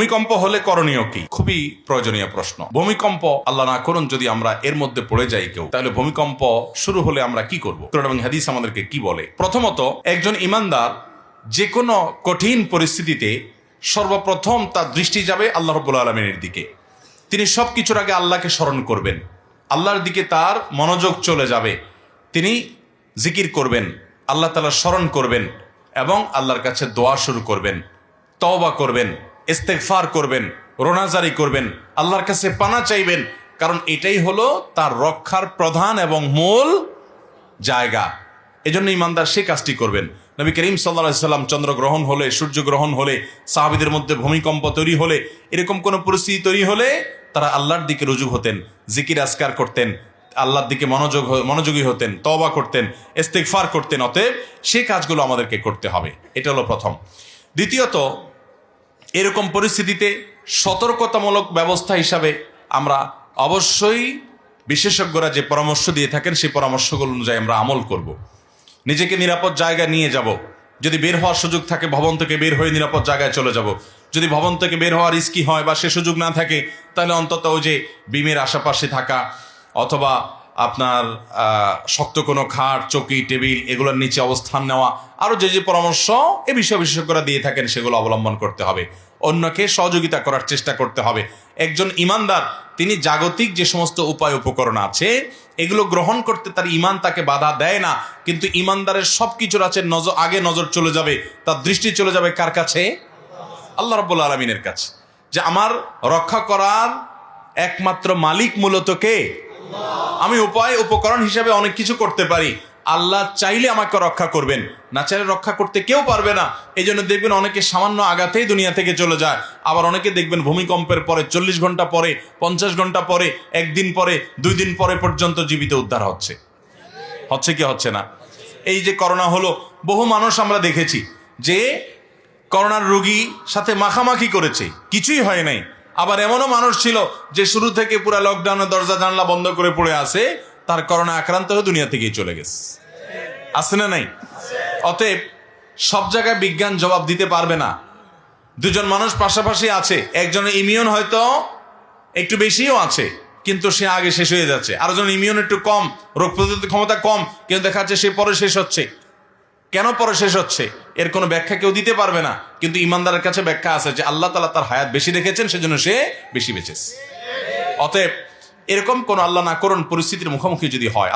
ভূমিকম্প হলে করণীয় কি? খুবই প্রয়োজনীয় প্রশ্ন। ভূমিকম্প আল্লাহ না করুন যদি আমরা এর মধ্যে পড়ে যাই কেউ, তাহলে ভূমিকম্প শুরু হলে আমরা কি করব? কোরআন এবং হাদিস আমাদেরকে কি বলে? প্রথমত, একজন ইমানদার যে কোনো কঠিন পরিস্থিতিতে সর্বপ্রথম তার দৃষ্টি যাবে আল্লাহ রাব্বুল আলামিনের দিকে। তিনি সবকিছুর আগে আল্লাহকে স্মরণ করবেন, আল্লাহর দিকে তার মনোযোগ চলে যাবে। তিনি জিকির করবেন, আল্লাহ তাআলা স্মরণ করবেন এবং আল্লাহর কাছে দোয়া শুরু করবেন, তওবা করবেন, ইস্তেগফার করবেন, রোনাজারি করবেন, আল্লাহর কাছে পানা চাইবেন, কারণ এটাই হলো তার রক্ষার প্রধান এবং মূল জায়গা। এজন্য ইমানদার সে কাজটি করবেন। নবী করিম সাল্লাল্লাহু আলাইহি সাল্লাম চন্দ্রগ্রহণ হলে, সূর্যগ্রহণ হলে, সাহাবীদের মধ্যে ভূমিকম্প তৈরি হলে, এরকম কোনো পরিস্থিতি তৈরি হলে তারা আল্লাহর দিকে রুজু হতেন, জিকির আজকার করতেন, আল্লাহর দিকে মনোযোগী হতেন, তওবা করতেন, ইস্তেগফার করতেন। অতএব সেই কাজগুলো আমাদেরকে করতে হবে। এটা হলো প্রথম। দ্বিতীয়ত, এরকম পরিস্থিতিতে সতর্কতামূলক ব্যবস্থা হিসাবে আমরা অবশ্যই বিশেষজ্ঞরা যে পরামর্শ দিয়ে থাকেন সেই পরামর্শগুলো অনুযায়ী আমরা আমল করব। নিজেকে নিরাপদ জায়গায় নিয়ে যাব। যদি বের হওয়ার সুযোগ থাকে ভবন থেকে বের হয়ে নিরাপদ জায়গায় চলে যাব। যদি ভবন থেকে বের হওয়ার রিস্কি হয় বা সে সুযোগ না থাকে, তাহলে অন্তত ওই যে বিমের আশেপাশে থাকা অথবা আপনার শক্ত কোনো খাট, চৌকি, টেবিল এগুলোর নিচে অবস্থান নেওয়া, আরও যে যে পরামর্শ এ বিষয়ে বিশেষজ্ঞরা দিয়ে থাকেন সেগুলো অবলম্বন করতে হবে। অন্যকে সহযোগিতা করার চেষ্টা করতে হবে। একজন ইমানদার তিনি জাগতিক যে সমস্ত উপায় উপকরণ আছে এগুলো গ্রহণ করতে তার ইমান তাকে বাধা দেয় না, কিন্তু ইমানদারের সব কিছুর আছে আগে নজর চলে যাবে, তার দৃষ্টি চলে যাবে কার কাছে? আল্লাহ রাব্বুল আলামিনের কাছে। যে আমার রক্ষা করার একমাত্র মালিক মূলত কে? আমি উপকরণ হিসেবে অনেক কিছু করতে পারি, আল্লাহ চাইলে আমাকে রক্ষা করবেন, না চাইলে রক্ষা করতে কেউ পারবে না। এই জন্য দেখবেন অনেকে সামান্য আঘাতেই দুনিয়া থেকে চলে যায়, আবার অনেকে দেখবেন ভূমিকম্পের পরে 40 ঘন্টা পরে, 50 ঘন্টা পরে, একদিন পরে, 2 দিন পরে পর্যন্ত জীবিত উদ্ধার হচ্ছে কি হচ্ছে না? এই যে করোনা হলো, বহু মানুষ আমরা দেখেছি যে করোনার রোগী সাথে মাখামাখি করেছে, কিছুই হয় নাই। আবার এমনও মানুষ ছিল যে শুরু থেকে পুরো লকডাউনে দরজা জানলা বন্ধ করে পড়ে আছে, তার করোনা আক্রান্ত হয়ে দুনিয়া থেকেই চলে গেছে। আছে না নাই? অতএব সব জায়গায় বিজ্ঞান জবাব দিতে পারবে না। দুজন মানুষ পাশাপাশি আছে, একজনের ইমিউন হয়তো একটু বেশিও আছে কিন্তু সে আগে শেষ হয়ে যাচ্ছে, আরেকজন ইমিউন একটু কম, রোগ প্রতিরোধ ক্ষমতা কম, কিন্তু দেখা যাচ্ছে সে পরে শেষ হচ্ছে। কেন পরে শেষ হচ্ছে এর কোনো ব্যাখ্যা কেউ দিতে পারবে না, কিন্তু ইমানদারের কাছে ব্যাখ্যা আছে যে আল্লাহ তাআলা তার হায়াত বেশি রেখেছেন, সেজন্য সে বেশি বেঁচেছে। অতএব এরকম কোন আল্লাহ না করুন পরিস্থিতির মুখোমুখি যদি হয়,